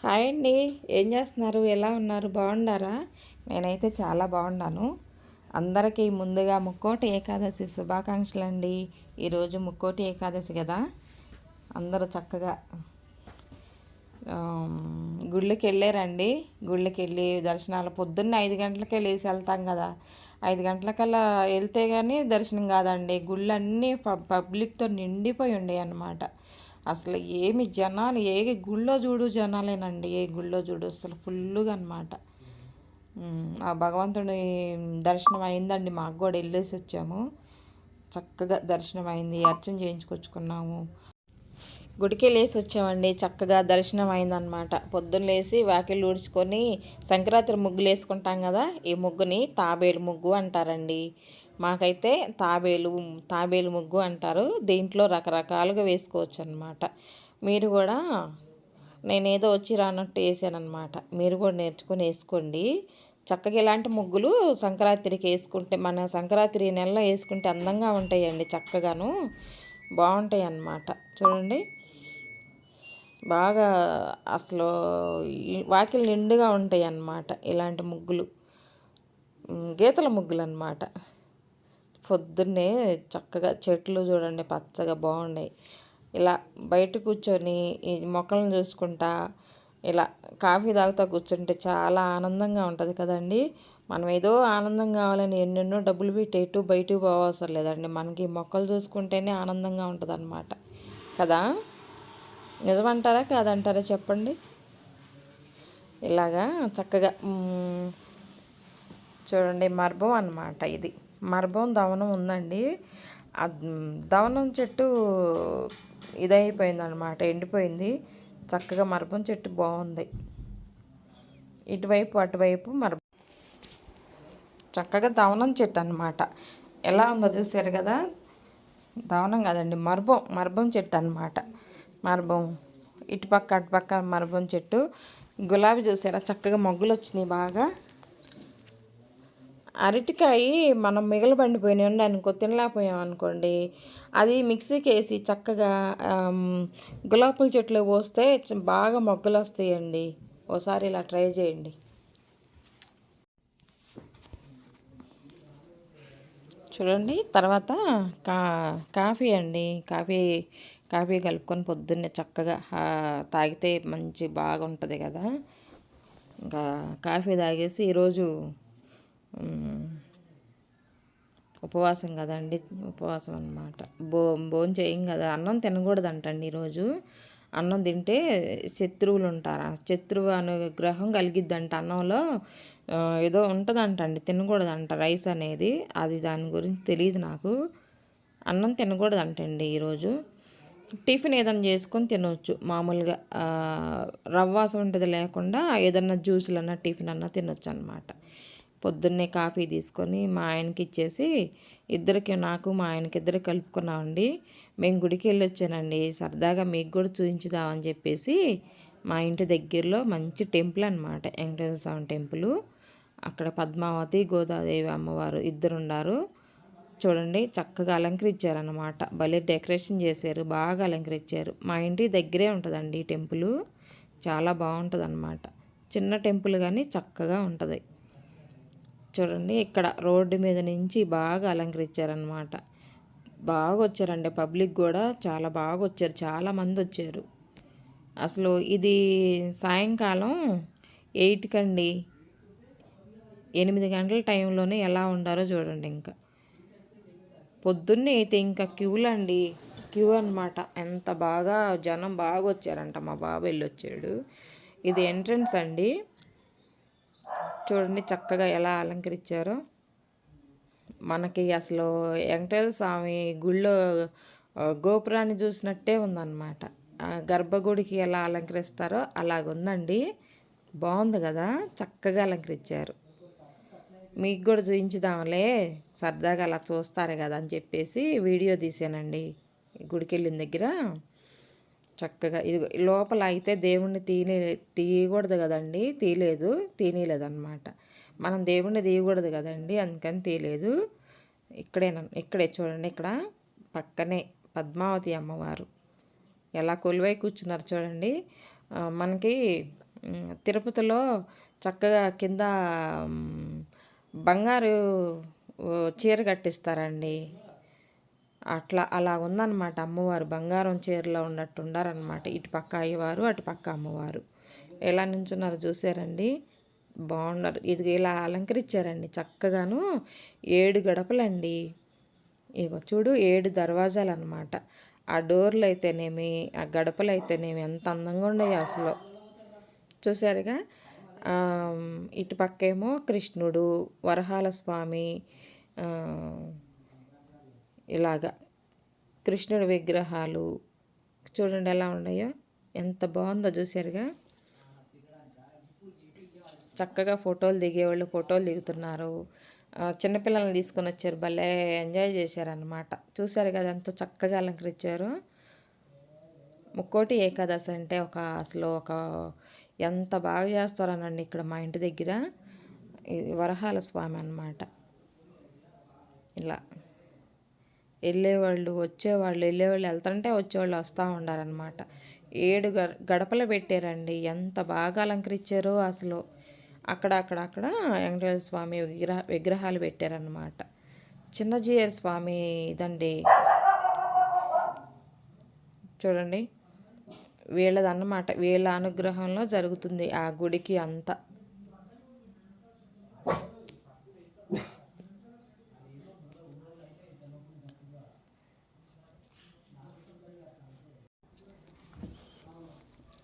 Hi అండి. ఏం చేస్తున్నారు? ఎలా ఉన్నారు? బాగున్నారా? నేనైతే చాలా బాగున్నాను. అందరికీ ముందుగా ముక్కోటి ఏకాదశి శుభాకాంక్షలు అండి. ఈరోజు ముక్కోటి ఏకాదశి కదా. అందరూ చక్కగా గుళ్ళకి వెళ్ళారండి. గుళ్ళకి వెళ్ళి దర్శనాలు పొద్దున్నే 5 గంటలకే లేచి వెళ్తాం కదా. 5 గంటలకల్లా వెళ్తే కానీ దర్శనం కాదండి. గుళ్ళన్నీ పబ్లిక్తో నిండిపోయి ఉండేవి అన్నమాట. అసలు ఏమి జనాలు ఏ గుళ్ళో చూడు జనాలేనండి. ఏ గుళ్ళో చూడు అసలు ఫుల్లుగా అనమాట. ఆ భగవంతుడి దర్శనం అయిందండి. మాకు కూడా వెళ్ళేసి వచ్చాము. చక్కగా దర్శనం అయింది. అర్చన చేయించుకొచ్చుకున్నాము. గుడికి లేసి వచ్చామండి. చక్కగా దర్శనం అయిందనమాట. పొద్దున్న లేసి వాకిలు ఊడ్చుకొని సంక్రాంతి ముగ్గులు వేసుకుంటాం కదా. ఈ ముగ్గుని తాబేలు ముగ్గు అంటారండి. మాకైతే తాబేలు ముగ్గు అంటారు. దీంట్లో రకరకాలుగా వేసుకోవచ్చు అనమాట. మీరు కూడా నేనేదో వచ్చి రానట్టు వేసానమాట. మీరు కూడా నేర్చుకొని వేసుకోండి. చక్కగా ఇలాంటి ముగ్గులు సంక్రాంతికి వేసుకుంటే, మన సంక్రాంతి నెలలో వేసుకుంటే అందంగా ఉంటాయండి. చక్కగాను బాగుంటాయి అన్నమాట. చూడండి బాగా అసలు వాకిలు నిండుగా ఉంటాయి అన్నమాట. ఇలాంటి ముగ్గులు గీతల ముగ్గులు అన్నమాట. పొద్దున్నే చక్కగా చెట్లు చూడండి పచ్చగా బాగున్నాయి. ఇలా బయట కూర్చొని ఈ మొక్కలను చూసుకుంటా ఇలా కాఫీ తాగుతూ కూర్చుంటే చాలా ఆనందంగా ఉంటుంది కదండి. మనం ఏదో ఆనందం కావాలని ఎన్నెన్నో డబ్బులు పెట్టి ఎటు బయటకు పోవసరం లేదండి. మనకి మొక్కలు చూసుకుంటేనే ఆనందంగా ఉంటుంది అన్నమాట కదా. నిజమంటారా కాదంటారా చెప్పండి. ఇలాగా చక్కగా చూడండి మర్భం అన్నమాట. ఇది మర్భం దవనం ఉందండి. దవనం చెట్టు ఇదైపోయింది అనమాట, ఎండిపోయింది. చక్కగా మర్భం చెట్టు బాగుంది. ఇటువైపు అటువైపు చక్కగా దవనం చెట్టు అనమాట. ఎలా ఉందో చూసారు కదా. దవనం కదండి, మర్భం చెట్టు అనమాట. మర్భం ఇటుపక్క అటుపక్క మర్భం చెట్టు. గులాబీ చూసారా చక్కగా మొగ్గులు వచ్చినాయి బాగా. అరటికాయ మనం మిగలబండిపోయినాయి అనుకో, తినలేకపోయాం అనుకోండి, అది మిక్సీకి వేసి చక్కగా గులాబీ చెట్లు పోస్తే బాగా మొగ్గలు వస్తాయండి. ఓసారి ఇలా ట్రై చేయండి. చూడండి తర్వాత కాఫీ అండి. కాఫీ కలుపుకొని పొద్దున్నే చక్కగా తాగితే మంచి బాగుంటుంది కదా. ఇంకా కాఫీ తాగేసి ఈరోజు ఉపవాసం కదండి. ఉపవాసం అనమాట. భోజనం చేయం కదా. అన్నం తినకూడదంటండి ఈరోజు. అన్నం తింటే శత్రువులు ఉంటారా, శత్రువు అనుగ్రహం కలిగిద్దంట. అన్నంలో ఏదో ఉంటుందంటండి, తినకూడదంట రైస్ అనేది. అది దాని గురించి తెలియదు నాకు. అన్నం తినకూడదంటండి ఈరోజు. టిఫిన్ ఏదైనా చేసుకొని తినవచ్చు మామూలుగా. రవ్వాసం ఉంటుంది లేకుండా ఏదన్నా జ్యూసులన్నా టిఫిన్ అన్నా తినొచ్చు అనమాట. పొద్దున్నే కాఫీ తీసుకొని మా ఆయనకి ఇచ్చేసి ఇద్దరికి, నాకు మా ఆయనకి ఇద్దరికి కలుపుకున్నామండి. మేము గుడికి వెళ్ళి వచ్చానండి. సరదాగా మీకు కూడా చూపించుదామని చెప్పేసి మా ఇంటి దగ్గరలో మంచి టెంపుల్ అనమాట, వెంకటేశ్వర స్వామి టెంపుల్. అక్కడ పద్మావతి గోదాదేవి అమ్మవారు ఇద్దరు ఉన్నారు. చూడండి చక్కగా అలంకరించారనమాట. భలే డెకరేషన్ చేశారు, బాగా అలంకరించారు. మా ఇంటి దగ్గరే ఉంటుందండి ఈ టెంపుల్. చాలా బాగుంటుంది అనమాట. చిన్న టెంపుల్ కానీ చక్కగా ఉంటుంది. చూడండి ఇక్కడ రోడ్డు మీద నుంచి బాగా అలంకరించారనమాట. బాగా వచ్చారండి. పబ్లిక్ కూడా చాలా బాగా వచ్చారు. చాలామంది వచ్చారు. అసలు ఇది సాయంకాలం 8 కండి. 8 గంటల టైంలోనే ఎలా ఉండారో చూడండి. ఇంకా పొద్దున్నే అయితే ఇంకా క్యూ అనమాట. ఎంత బాగా జనం బాగా వచ్చారంట. మా బాబు వెళ్ళొచ్చాడు. ఇది ఎంట్రన్స్ అండి. చూడండి చక్కగా ఎలా అలంకరించారో. మనకి అసలు వెంకటేశ్వర స్వామి గుళ్ళో గోపురాన్ని చూసినట్టే ఉందన్నమాట. గర్భగుడికి ఎలా అలంకరిస్తారో అలాగుందండి. బాగుంది కదా, చక్కగా అలంకరించారు. మీకు కూడా చూపించుదాంలే, సరదాగా అలా చూస్తారు కదా అని చెప్పేసి వీడియో తీసానండి. గుడికి వెళ్ళిన దగ్గర చక్కగా ఇది లోపల అయితే దేవుణ్ణి తీయకూడదు కదండి. తీయలేదు అనమాట. మనం దేవుణ్ణి తీయకూడదు కదండి, అందుకని తీయలేదు. ఇక్కడే చూడండి. ఇక్కడ పక్కనే పద్మావతి అమ్మవారు ఎలా కొలువై కూర్చున్నారు చూడండి. మనకి తిరుపతిలో చక్కగా కింద బంగారు చీర కట్టిస్తారండి. అలా ఉందన్నమాట అమ్మవారు. బంగారం చీరలో ఉన్నట్టు ఉండారనమాట. ఇటు పక్క అయ్యవారు, అటు పక్క అమ్మవారు. ఎలా నించున్నారు చూసారండి? బాగున్నారు. ఇది ఇలా అలంకరించారండి చక్కగాను. 7 గడపలండి. ఇగో చూడు 7 దర్వాజాలు అనమాట. ఆ డోర్లు అయితేనేమి, ఆ గడపలు అయితేనేమి ఎంత అందంగా ఉన్నాయో అసలు. చూసారుగా. ఇటు పక్కేమో కృష్ణుడు, వరహాల స్వామి, ఇలాగా కృష్ణుడి విగ్రహాలు చూడండి ఎలా ఉన్నాయో. ఎంత బాగుందో చూసారుగా. చక్కగా ఫోటోలు దిగేవాళ్ళు ఫోటోలు దిగుతున్నారు. చిన్నపిల్లల్ని తీసుకొని వచ్చారు. భలే ఎంజాయ్ చేశారనమాట. చూసారు కదా ఎంత చక్కగా అలంకరించారు. ముక్కోటి ఏకాదశి అంటే అసలు ఎంత బాగా చేస్తారనండి ఇక్కడ మా ఇంటి దగ్గర. వరహాల స్వామి అన్నమాట. ఇలా వెళ్ళేవాళ్ళు వెళ్తుంటే వచ్చేవాళ్ళు వస్తూ ఉండారనమాట. 7 గడపలు పెట్టారండి. ఎంత బాగా అలంకరించారో అసలు. అక్కడ వెంకటేశ్వర స్వామి విగ్రహాలు పెట్టారనమాట. చిన్నజీయర్ స్వామి ఇదండి చూడండి. వీళ్ళదన్నమాట. వీళ్ళ అనుగ్రహంలో జరుగుతుంది ఆ గుడికి అంతా.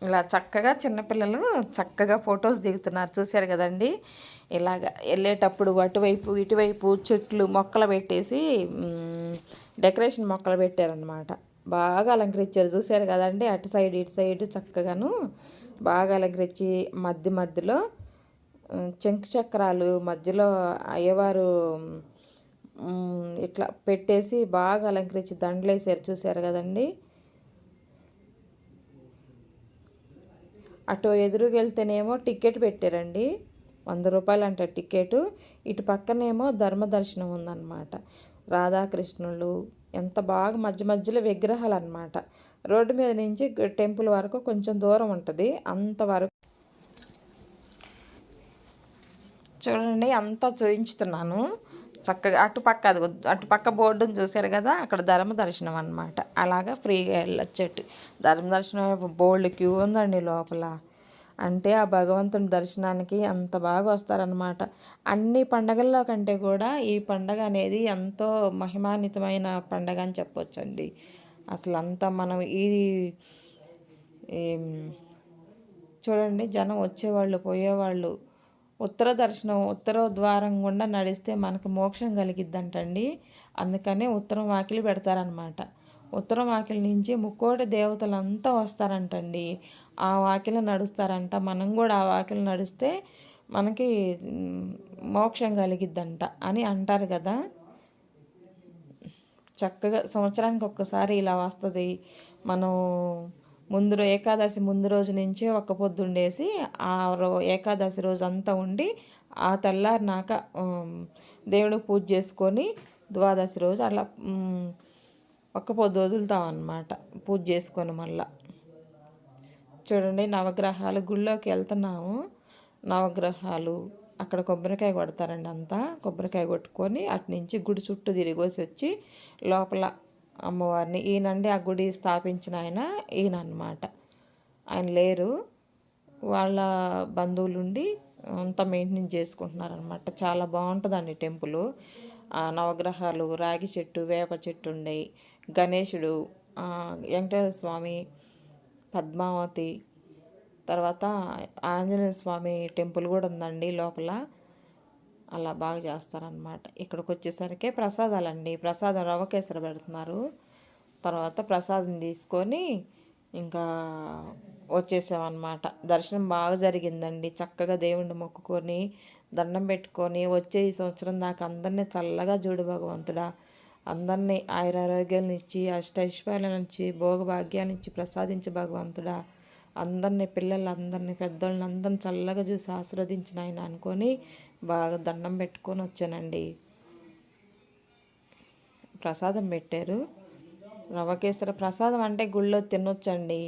ఇలా చక్కగా చిన్నపిల్లలు చక్కగా ఫొటోస్ దిగుతున్నారు. చూశారు కదండి. ఇలాగ వెళ్ళేటప్పుడు అటువైపు ఇటువైపు చెట్లు మొక్కలు పెట్టేసి డెకరేషన్ మొక్కలు పెట్టారనమాట. బాగా అలంకరించారు. చూశారు కదండి. అటు సైడ్ ఇటు సైడ్ చక్కగాను బాగా అలంకరించి మధ్యలో శంకు చక్రాలు మధ్యలో అయ్యవారు ఇట్లా పెట్టేసి బాగా అలంకరించి దండలు వేసారు. చూశారు కదండి. అటు ఎదురుకెళ్తేనేమో టికెట్ పెట్టారండి. 100 రూపాయలు అంట టికెట్. ఇటు పక్కనేమో ధర్మదర్శనం ఉందన్నమాట. రాధాకృష్ణులు ఎంత బాగా మధ్యలో విగ్రహాలు అనమాట. రోడ్డు మీద నుంచి టెంపుల్ వరకు కొంచెం దూరం ఉంటుంది. అంతవరకు చూడండి అంతా చూపించుతున్నాను చక్కగా. అటుపక్క బోర్డుని చూశారు కదా. అక్కడ ధర్మదర్శనం అనమాట. అలాగా ఫ్రీగా వెళ్ళొచ్చేట్టు. ధర్మదర్శనం బోల్డ్ క్యూ ఉందండి లోపల. అంటే ఆ భగవంతుని దర్శనానికి అంత బాగా వస్తారనమాట. అన్ని పండగల్లో కంటే కూడా ఈ పండగ అనేది ఎంతో మహిమాన్వితమైన పండగ అని చెప్పొచ్చండి. అసలు అంతా మనం చూడండి జనం వచ్చేవాళ్ళు పోయేవాళ్ళు. ఉత్తర ద్వారం గుండా నడిస్తే మనకు మోక్షం కలిగిద్దంటండి. అందుకనే ఉత్తరం వాకిలి పెడతారనమాట. ఉత్తరం వాకిలి నుంచి ముక్కోటి దేవతలంతా వస్తారంటండి. ఆ వాకిలి నడుస్తారంట. మనం కూడా ఆ వాకిలి నడిస్తే మనకి మోక్షం కలిగిద్దంట అని అంటారు కదా. చక్కగా సంవత్సరానికి ఒక్కసారి ఇలా వస్తుంది. మనం ఏకాదశి ముందు రోజు నుంచే ఒక్క పొద్దుండేసి ఆ ఏకాదశి రోజు అంతా ఉండి ఆ తెల్లారినాక దేవుడికి పూజ చేసుకొని ద్వాదశి రోజు అలా ఒక్క పొద్దు వదులుతాం అన్నమాట. పూజ చేసుకొని మళ్ళా చూడండి నవగ్రహాలు గుళ్ళోకి వెళ్తున్నాము. నవగ్రహాలు అక్కడ కొబ్బరికాయ కొడతారండి. అంతా కొబ్బరికాయ కొట్టుకొని అటు నుంచి గుడి చుట్టూ తిరిగేసి వచ్చి లోపల అమ్మవారిని ఈయనండి ఆ గుడి స్థాపించిన ఈయన అన్నమాట. ఆయన లేరు. వాళ్ళ బంధువులుండి అంతా మెయింటైన్ చేసుకుంటున్నారనమాట. చాలా బాగుంటుందండి టెంపుల్. నవగ్రహాలు, రాగి చెట్టు, వేప చెట్టు ఉండేవి. గణేశుడు, వెంకటేశ్వర స్వామి, పద్మావతి, తర్వాత ఆంజనేయ స్వామి టెంపుల్ కూడా ఉందండి లోపల. అలా బాగా చేస్తారనమాట. ఇక్కడికి వచ్చేసరికి ప్రసాదాలండి. ప్రసాదం రవ్వ కేసరి పెడుతున్నారు. తర్వాత ప్రసాదం తీసుకొని ఇంకా వచ్చేసామన్నమాట. దర్శనం బాగా జరిగిందండి. చక్కగా దేవుణ్ణి మొక్కుకొని దండం పెట్టుకొని వచ్చే ఈ సంవత్సరం దాకా అందరినీ చల్లగా చూడు భగవంతుడా. అందరినీ ఆయురారోగ్యాలను ఇచ్చి అష్టైశ్వర్యాలను ఇచ్చి భోగభాగ్యాన్ని ఇచ్చి ప్రసాదించి భగవంతుడా. పిల్లలందరినీ పెద్దోళ్ళని అందరిని చల్లగా చూసి ఆశీర్వదించిన ఆయన అనుకొని బాగా దండం పెట్టుకొని వచ్చానండి. ప్రసాదం పెట్టారు. రవ్వ కేసరి ప్రసాదం అంటే గుళ్ళో తినొచ్చండి.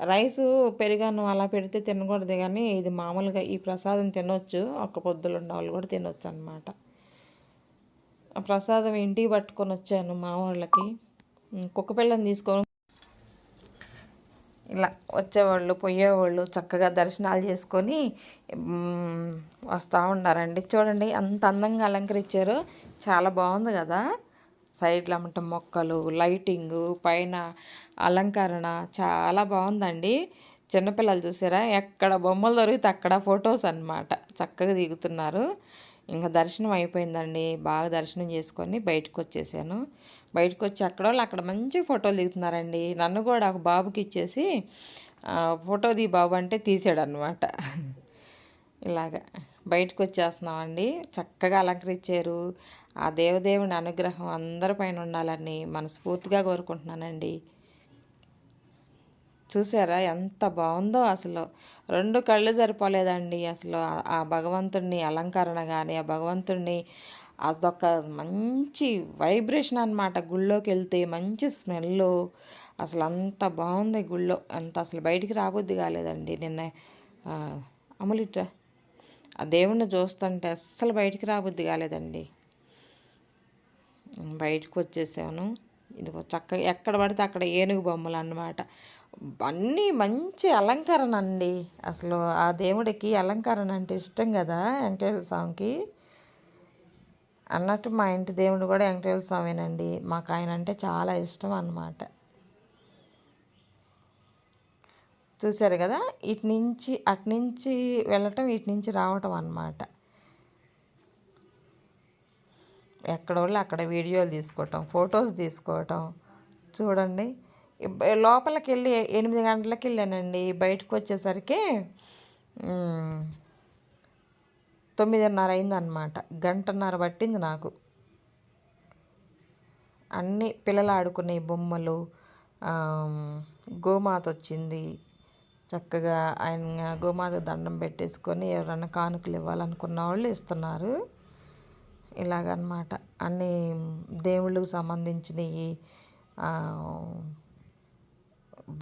రైసు పెరుగన్నం అలా పెడితే తినకూడదు, కానీ ఇది మామూలుగా ఈ ప్రసాదం తినొచ్చు. ఒక్క పొద్దులు ఉన్న వాళ్ళు కూడా తినొచ్చు అనమాట. ఆ ప్రసాదం ఇంటికి పట్టుకొని వచ్చాను మా వాళ్ళకి. కుక్క పిల్లని తీసుకొని ఇలా వచ్చేవాళ్ళు పోయేవాళ్ళు చక్కగా దర్శనాలు చేసుకొని వస్తూ ఉన్నారండి. చూడండి అంత అందంగా అలంకరించారో, చాలా బాగుంది కదా. సైడ్లో అమ్మట మొక్కలు, లైటింగు, పైన అలంకరణ చాలా బాగుందండి. చిన్నపిల్లలు చూసారా, ఎక్కడ బొమ్మలు దొరికితే అక్కడ ఫొటోస్ అన్నమాట, చక్కగా దిగుతున్నారు. ఇంకా దర్శనం అయిపోయిందండి. బాగా దర్శనం చేసుకొని బయటకు వచ్చేసాను. బయటకు వచ్చి అక్కడ మంచి ఫోటోలు దిగుతున్నారండి. నన్ను కూడా ఒక బాబుకి ఇచ్చేసి ఫోటో ది బాబు అంటే తీసాడు అనమాట. ఇలాగా బయటకు వచ్చేస్తున్నామండి. చక్కగా అలంకరించారు. ఆ దేవదేవుని అనుగ్రహం అందరిపైన ఉండాలని మనస్ఫూర్తిగా కోరుకుంటున్నానండి. చూసారా ఎంత బాగుందో అసలు. రెండు కళ్ళు సరిపోలేదండి అసలు. ఆ భగవంతుడిని అలంకరణ కానీ, ఆ భగవంతుడిని అదొక మంచి వైబ్రేషన్ అనమాట. గుళ్ళోకి వెళ్తే మంచి స్మెల్, అసలు అంత బాగుంది గుళ్ళో. అంత అసలు బయటికి రాబుద్ది కాలేదండి నిన్న. అమలిట్రా ఆ దేవుణ్ణి చూస్తుంటే అస్సలు బయటికి రాబుద్ది కాలేదండి. బయటకు వచ్చేసాను. ఇదిగో చక్కగా ఎక్కడ పడితే అక్కడ ఏనుగు బొమ్మలు అన్నమాట. అన్నీ మంచి అలంకరణ అండి. అసలు ఆ దేవుడికి అలంకరణ అంటే ఇష్టం కదా వెంకటేశ్వర స్వామికి. అన్నట్టు మా ఇంటి దేవుడు కూడా వెంకటేశ్వర స్వామినండి. మాకు ఆయన అంటే చాలా ఇష్టం అన్నమాట. చూశారు కదా, ఇటు నుంచి అటు నుంచి వెళ్ళటం, ఇటు నుంచి రావటం అన్నమాట. ఎక్కడోళ్ళు అక్కడ వీడియోలు తీసుకోవటం, ఫొటోస్ తీసుకోవటం. చూడండి, లోపలికి వెళ్ళి 8 గంటలకి వెళ్ళానండి. బయటకు వచ్చేసరికి 9:30 అయిందనమాట. గంటన్నర పట్టింది నాకు. అన్నీ పిల్లలు ఆడుకునే బొమ్మలు, గోమాత వచ్చింది. చక్కగా ఆయన గోమాత దండం పెట్టేసుకొని ఎవరైనా కానుకలు ఇవ్వాలనుకున్న వాళ్ళు ఇస్తున్నారు. ఇలాగనమాట అన్నీ దేవుళ్ళకు సంబంధించినవి,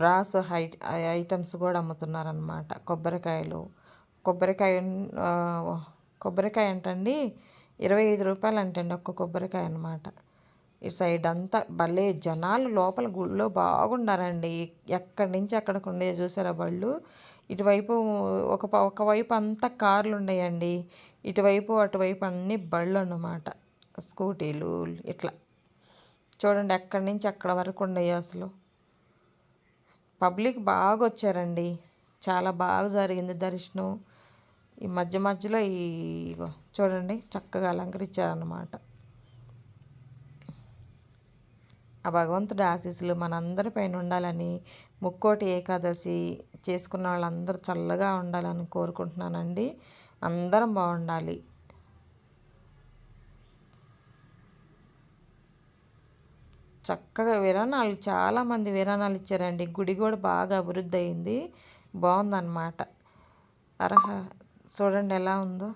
బ్రాస్ ఐటమ్స్ కూడా అమ్ముతున్నారనమాట. కొబ్బరికాయ అంటండి 25 రూపాయలు అంటండి ఒక్క కొబ్బరికాయ అనమాట. ఈ సైడ్ అంతా భలే జనాలు లోపల గుళ్ళో బాగున్నారండి. ఎక్కడి నుంచి అక్కడికి ఉండే చూసారా బళ్ళు. ఇటువైపు ఒకవైపు అంతా కార్లు ఉన్నాయండి. ఇటువైపు అటువైపు అన్ని బళ్ళు అన్నమాట, స్కూటీలు ఇట్లా. చూడండి ఎక్కడి నుంచి అక్కడ వరకు ఉండేవి. అసలు పబ్లిక్ బాగా వచ్చారండి. చాలా బాగా జరిగింది దర్శనం. ఈ మధ్యలో చూడండి చక్కగా అలంకరించారన్నమాట. ఆ భగవంతుడి ఆశీస్సులు మనందరిపైన ఉండాలని, ముక్కోటి ఏకాదశి చేసుకున్న వాళ్ళందరూ చల్లగా ఉండాలని కోరుకుంటున్నానండి. అందరం బాగుండాలి. చక్కగా విరాణాలు, చాలామంది విరాణాలు ఇచ్చారండి. గుడి కూడా బాగా అభివృద్ధి అయింది, బాగుందన్నమాట. చూడండి ఎలా ఉందో.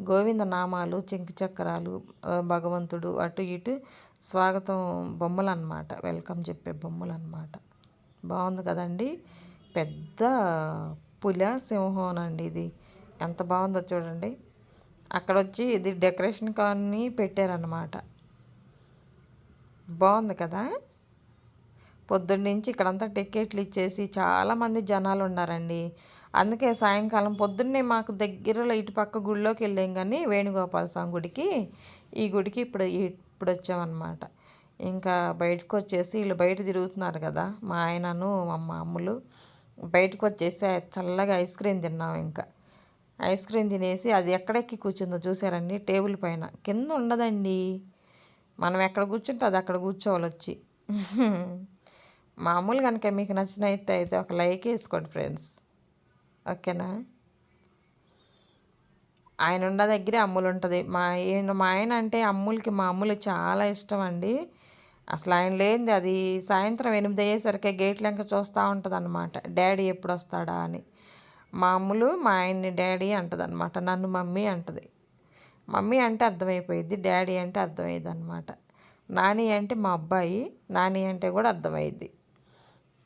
గోవింద నామాలు, చెంకు చక్రాలు, భగవంతుడు అటు ఇటు స్వాగతం బొమ్మలు అన్నమాట, వెల్కమ్ చెప్పే బొమ్మలు అన్నమాట. బాగుంది కదండి. పెద్ద పులి సింహం అండి ఇది. ఎంత బాగుందో చూడండి. అక్కడ వచ్చి ఇది డెకరేషన్ కానీ పెట్టారన్నమాట. బాగుంది కదా. పొద్దున్నుంచి ఇక్కడంతా టికెట్లు ఇచ్చేసి చాలామంది జనాలు ఉన్నారండి. అందుకే సాయంకాలం పొద్దున్నే మాకు దగ్గరలో ఇటు పక్క గుడిలోకి వెళ్ళాం, కానీ వేణుగోపాల స్వామి గుడికి, ఈ గుడికి ఇప్పుడు వచ్చామన్నమాట. ఇంకా బయటకు వచ్చేసి వీళ్ళు బయట తిరుగుతున్నారు కదా, మా ఆయనను మా అమ్ములు బయటకు వచ్చేసి చల్లగా ఐస్ క్రీమ్ తిన్నాం. ఇంకా ఐస్ క్రీమ్ తినేసి అది ఎక్కడెక్కి కూర్చుందో చూసారండి, టేబుల్ పైన. కింద ఉండదండి, మనం ఎక్కడ కూర్చుంటే అది అక్కడ కూర్చోవాలి వచ్చి. మామూలు కనుక మీకు నచ్చినట్టయితే ఒక లైక్ వేసుకోండి ఫ్రెండ్స్, ఓకేనా. ఆయన ఉన్న దగ్గరే అమ్ములు ఉంటుంది. మా ఆయన అంటే మా అమ్ములకి చాలా ఇష్టం అండి. అసలు ఆయన లేనిది అది సాయంత్రం 8 అయ్యేసరికి గేట్ల వెంక చూస్తూ ఉంటుంది అనమాట, డాడీ ఎప్పుడు వస్తాడా అని. మా అమ్ములు మా ఆయన్ని డాడీ అంటుంది అనమాట, నన్ను మమ్మీ అంటుంది. మమ్మీ అంటే అర్థమైపోయింది, డాడీ అంటే అర్థమయ్యేది అనమాట. నాని అంటే మా అబ్బాయి, నాని అంటే కూడా అర్థమయ్యిద్ది.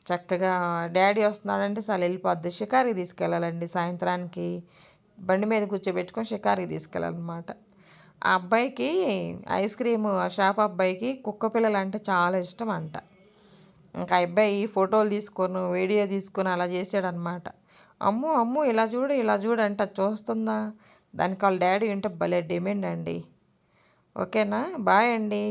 చక్కగా డాడీ వస్తున్నాడంటే చాలు వెళ్ళిపోద్ది. షికారుకి తీసుకెళ్ళాలండి సాయంత్రానికి. బండి మీద కూర్చోబెట్టుకొని షికారుకి తీసుకెళ్ళాలన్నమాట. ఆ అబ్బాయికి ఐస్ క్రీము ఆ షాప్ అబ్బాయికి కుక్క పిల్లలు అంటే చాలా ఇష్టం అంట. ఇంకా ఆ అబ్బాయి ఫోటోలు తీసుకొని వీడియో తీసుకొని అలా చేసాడనమాట. అమ్ము అమ్ము ఇలా చూడు ఇలా చూడు అంటే అది చూస్తుందా. దానికి వాళ్ళ డాడీ ఉంటే భలే డిమాండ్ అండి. ఓకేనా, బాయ్ అండి.